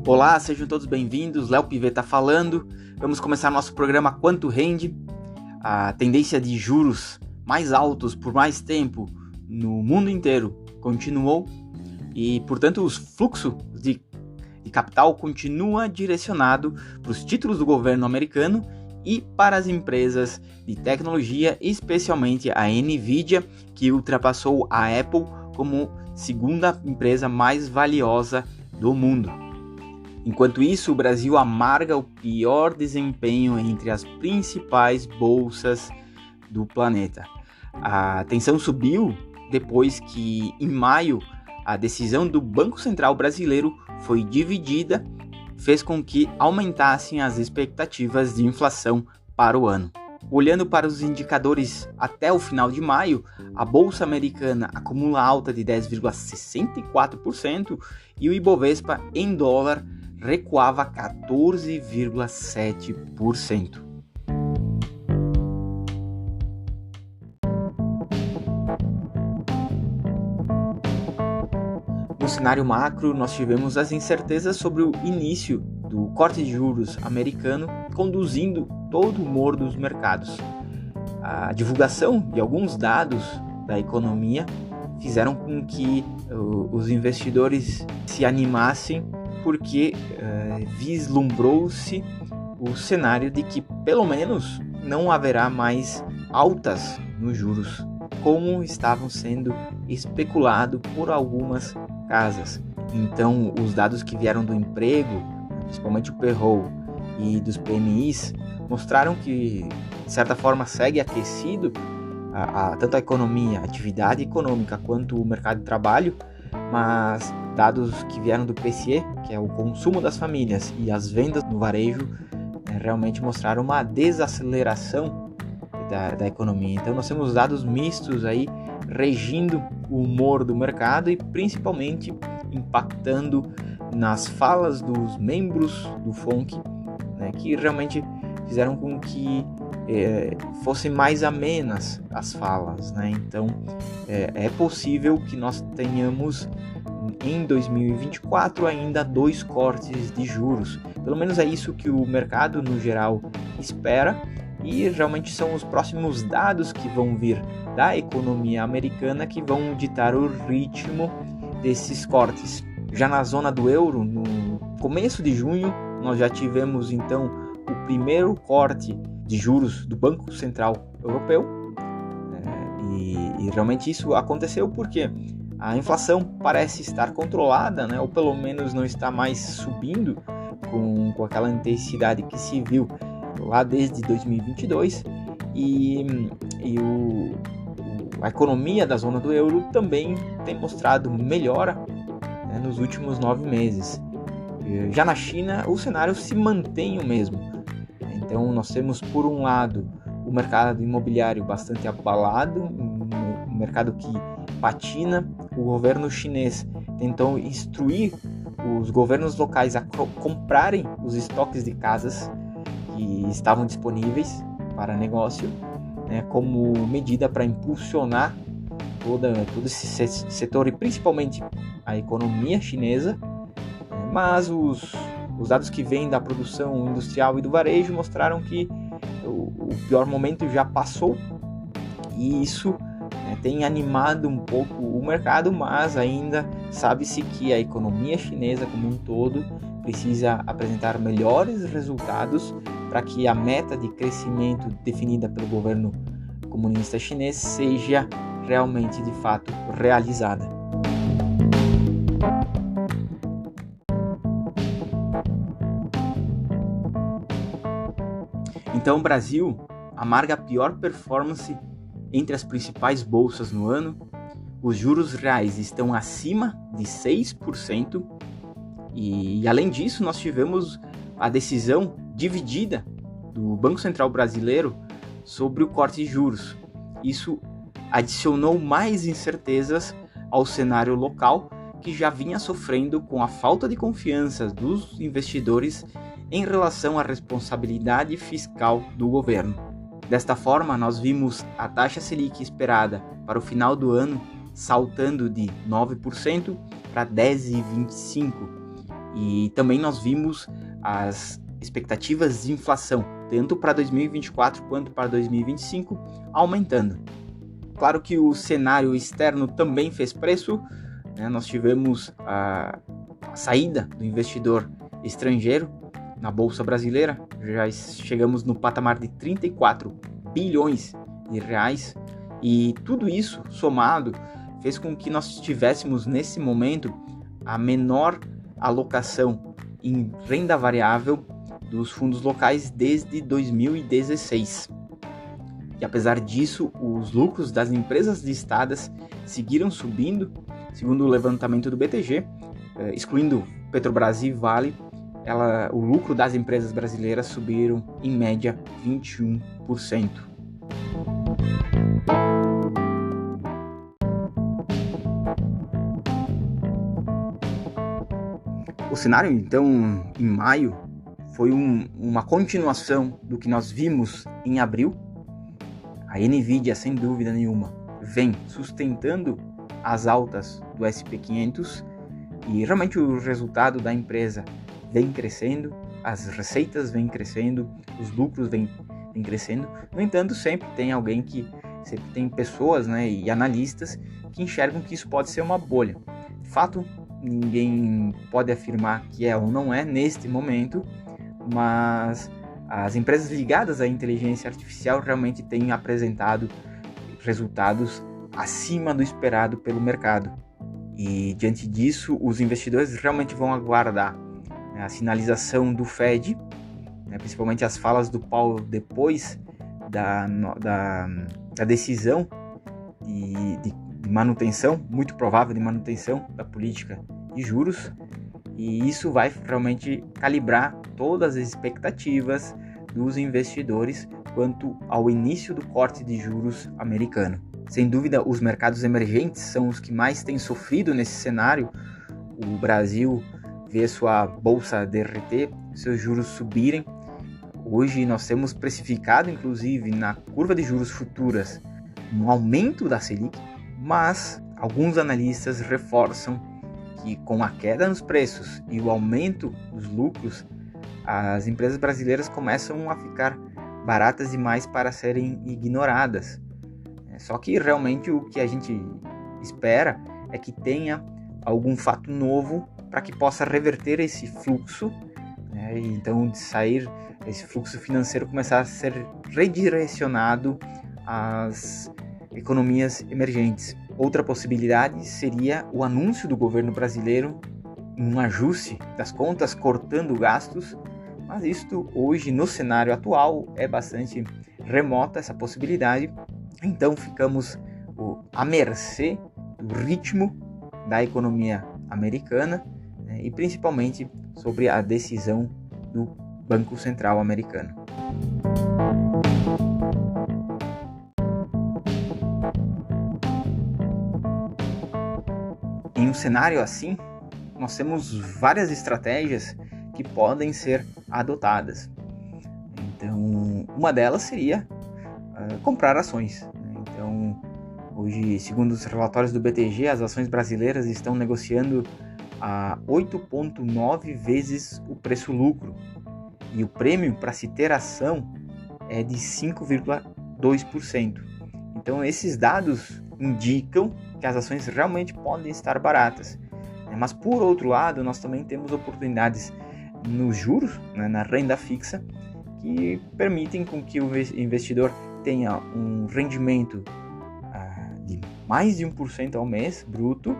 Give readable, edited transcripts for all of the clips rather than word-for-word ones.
Olá, sejam todos bem-vindos, Léo Piveta falando. Vamos começar nosso programa Quanto Rende? A tendência de juros mais altos por mais tempo no mundo inteiro continuou e, portanto, o fluxo de capital continua direcionado para os títulos do governo americano e para as empresas de tecnologia, especialmente a Nvidia, que ultrapassou a Apple como segunda empresa mais valiosa do mundo. Enquanto isso, o Brasil amarga o pior desempenho entre as principais bolsas do planeta. A tensão subiu depois que, em maio, a decisão do Banco Central brasileiro foi dividida, fez com que aumentassem as expectativas de inflação para o ano. Olhando para os indicadores até o final de maio, a Bolsa Americana acumula alta de 10,64% e o Ibovespa em dólar recuava 14,7%. No cenário macro, nós tivemos as incertezas sobre o início do corte de juros americano, conduzindo todo o humor dos mercados. A divulgação de alguns dados da economia fizeram com que os investidores se animassem, porque vislumbrou-se o cenário de que pelo menos não haverá mais altas nos juros, como estavam sendo especulado por algumas casas. Então, os dados que vieram do emprego, principalmente o payroll e dos PMIs, mostraram que, de certa forma, segue aquecido tanto a economia, a atividade econômica, quanto o mercado de trabalho, mas dados que vieram do PCE, que é o consumo das famílias, e as vendas no varejo, realmente mostraram uma desaceleração da economia. Então nós temos dados mistos aí regindo o humor do mercado e principalmente impactando nas falas dos membros do FONC, que realmente fizeram com que fossem mais amenas as falas. Então é possível que nós tenhamos em 2024 ainda 2 cortes de juros. Pelo menos é isso que o mercado no geral espera, e realmente são os próximos dados que vão vir da economia americana que vão ditar o ritmo desses cortes. Já na zona do euro, no começo de junho, nós já tivemos então o primeiro corte de juros do Banco Central Europeu, e realmente isso aconteceu porque a inflação parece estar controlada, ou pelo menos não está mais subindo com aquela intensidade que se viu lá desde 2022, e a economia da zona do euro também tem mostrado melhora nos últimos 9 meses. Já na China, o cenário se mantém o mesmo. Então nós temos, por um lado, o mercado imobiliário bastante abalado, um mercado que patina. O governo chinês tentou instruir os governos locais a comprarem os estoques de casas que estavam disponíveis para negócio, como medida para impulsionar todo esse setor e principalmente a economia chinesa. Mas os dados que vêm da produção industrial e do varejo mostraram que o pior momento já passou, e isso tem animado um pouco o mercado, mas ainda sabe-se que a economia chinesa como um todo precisa apresentar melhores resultados para que a meta de crescimento definida pelo governo comunista chinês seja realmente, de fato, realizada. Então, o Brasil amarga a pior performance entre as principais bolsas no ano. Os juros reais estão acima de 6%, e além disso nós tivemos a decisão dividida do Banco Central brasileiro sobre o corte de juros. Isso adicionou mais incertezas ao cenário local, que já vinha sofrendo com a falta de confiança dos investidores em relação à responsabilidade fiscal do governo. Desta forma, nós vimos a taxa Selic esperada para o final do ano saltando de 9% para 10,25%. E também nós vimos as expectativas de inflação, tanto para 2024 quanto para 2025, aumentando. Claro que o cenário externo também fez preço, né? Nós tivemos a saída do investidor estrangeiro na Bolsa Brasileira, já chegamos no patamar de 34 bilhões de reais, e tudo isso somado fez com que nós tivéssemos nesse momento a menor alocação em renda variável dos fundos locais desde 2016. E apesar disso, os lucros das empresas listadas seguiram subindo, segundo o levantamento do BTG, excluindo Petrobras e Vale, o lucro das empresas brasileiras subiram em média 21%. O cenário, então, em maio, foi uma continuação do que nós vimos em abril. A Nvidia, sem dúvida nenhuma, vem sustentando as altas do S&P 500 e realmente o resultado da empresa vem crescendo, as receitas vêm crescendo, os lucros vêm crescendo. No entanto, sempre tem pessoas, né, e analistas que enxergam que isso pode ser uma bolha. De fato, ninguém pode afirmar que é ou não é neste momento, mas as empresas ligadas à inteligência artificial realmente têm apresentado resultados acima do esperado pelo mercado. E diante disso, os investidores realmente vão aguardar, né, a sinalização do Fed, né, principalmente as falas do Powell depois da decisão de manutenção, muito provável de manutenção da política de juros, e isso vai realmente calibrar todas as expectativas dos investidores quanto ao início do corte de juros americano. Sem dúvida, os mercados emergentes são os que mais têm sofrido nesse cenário. O Brasil vê sua bolsa derreter, seus juros subirem. Hoje nós temos precificado, inclusive, na curva de juros futuras, um aumento da Selic, mas alguns analistas reforçam que com a queda nos preços e o aumento dos lucros, as empresas brasileiras começam a ficar baratas demais para serem ignoradas. Só que realmente o que a gente espera é que tenha algum fato novo para que possa reverter esse fluxo, né? E então de sair esse fluxo financeiro começar a ser redirecionado às economias emergentes. Outra possibilidade seria o anúncio do governo brasileiro em um ajuste das contas, cortando gastos, mas isto hoje no cenário atual é bastante remota essa possibilidade, então ficamos à mercê do ritmo da economia americana, né, e principalmente sobre a decisão do Banco Central americano. Em um cenário assim, nós temos várias estratégias que podem ser adotadas. Então, uma delas seria comprar ações. Então, hoje, segundo os relatórios do BTG, as ações brasileiras estão negociando a 8,9 vezes o preço-lucro. E o prêmio para se ter ação é de 5,2%. Então, esses dados indicam que as ações realmente podem estar baratas. Mas, por outro lado, nós também temos oportunidades nos juros, né, na renda fixa, que permitem com que o investidor tenha um rendimento de mais de 1% ao mês, bruto,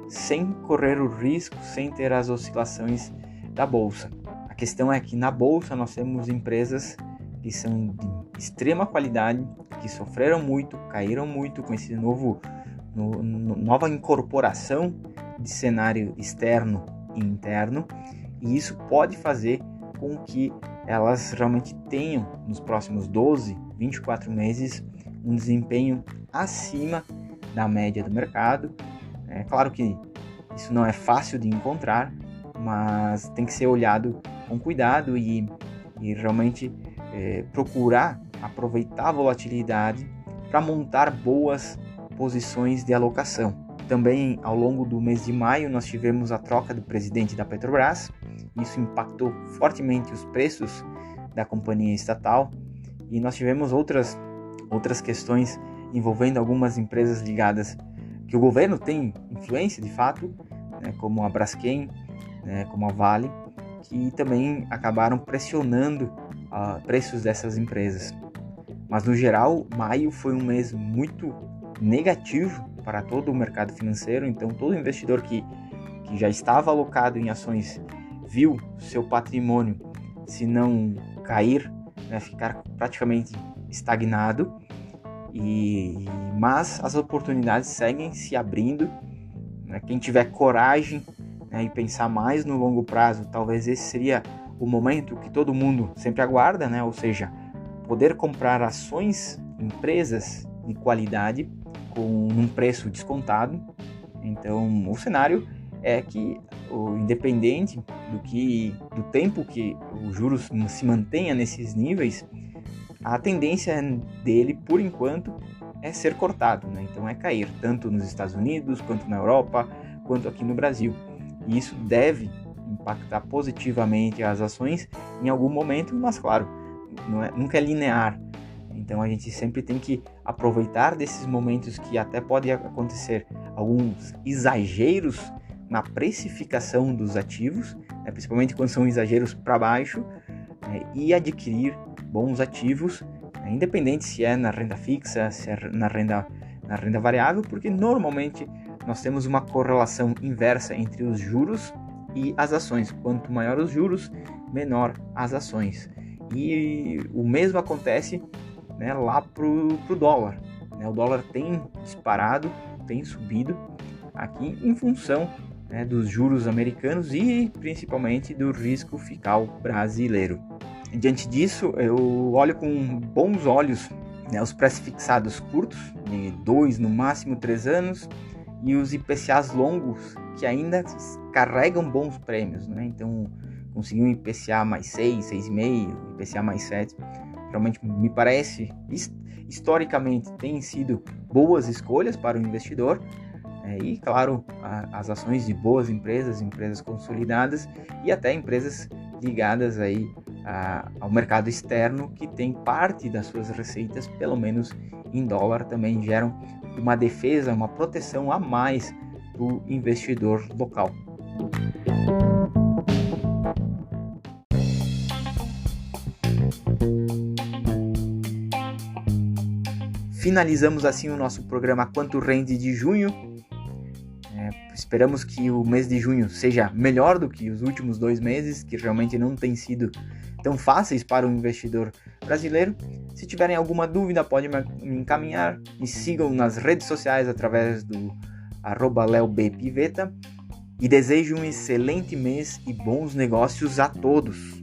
sem correr o risco, sem ter as oscilações da Bolsa. A questão é que na Bolsa nós temos empresas que são de extrema qualidade, que sofreram muito, caíram muito com esse nova incorporação de cenário externo e interno, e isso pode fazer com que elas realmente tenham nos próximos 12, 24 meses um desempenho acima da média do mercado. É claro que isso não é fácil de encontrar, mas tem que ser olhado com cuidado e realmente procurar aproveitar a volatilidade para montar boas posições de alocação. Também ao longo do mês de maio nós tivemos a troca do presidente da Petrobras, isso impactou fortemente os preços da companhia estatal, e nós tivemos outras questões envolvendo algumas empresas ligadas que o governo tem influência de fato, né, como a Braskem, né, como a Vale, que também acabaram pressionando preços dessas empresas. Mas no geral, maio foi um mês muito negativo para todo o mercado financeiro, então todo investidor que já estava alocado em ações viu seu patrimônio, se não cair, né, ficar praticamente estagnado, mas as oportunidades seguem se abrindo, né? Quem tiver coragem, né, e pensar mais no longo prazo, talvez esse seria o momento que todo mundo sempre aguarda, né? Ou seja, poder comprar ações, empresas de qualidade com um preço descontado. Então, o cenário é que, independente do tempo que os juros se mantenha nesses níveis, a tendência dele, por enquanto, é ser cortado, né? Então é cair, tanto nos Estados Unidos, quanto na Europa, quanto aqui no Brasil. E isso deve impactar positivamente as ações em algum momento, mas claro, nunca é linear. Então a gente sempre tem que aproveitar desses momentos que até pode acontecer alguns exageros na precificação dos ativos, né, principalmente quando são exageros para baixo, né, e adquirir bons ativos, né, independente se é na renda fixa, se é na renda variável, porque normalmente nós temos uma correlação inversa entre os juros e as ações. Quanto maior os juros, menor as ações. E o mesmo acontece, né, lá pro dólar, né? O dólar tem disparado, tem subido aqui em função, né, dos juros americanos e principalmente do risco fiscal brasileiro. Diante disso, eu olho com bons olhos, né, os pré-fixados curtos, de 2, no máximo 3 anos, e os IPCAs longos, que ainda carregam bons prêmios, né? Então, conseguir um IPCA mais 6, 6,5, IPCA mais 7, realmente me parece, historicamente, tem sido boas escolhas para o investidor, e claro, as ações de boas empresas consolidadas e até empresas ligadas aí ao mercado externo, que tem parte das suas receitas, pelo menos em dólar, também geram uma defesa, uma proteção a mais do investidor local. Finalizamos assim o nosso programa Quanto Rende de junho. Esperamos que o mês de junho seja melhor do que os últimos 2 meses, que realmente não têm sido tão fáceis para o investidor brasileiro. Se tiverem alguma dúvida, pode me encaminhar. Me sigam nas redes sociais através do @leobpiveta. E desejo um excelente mês e bons negócios a todos.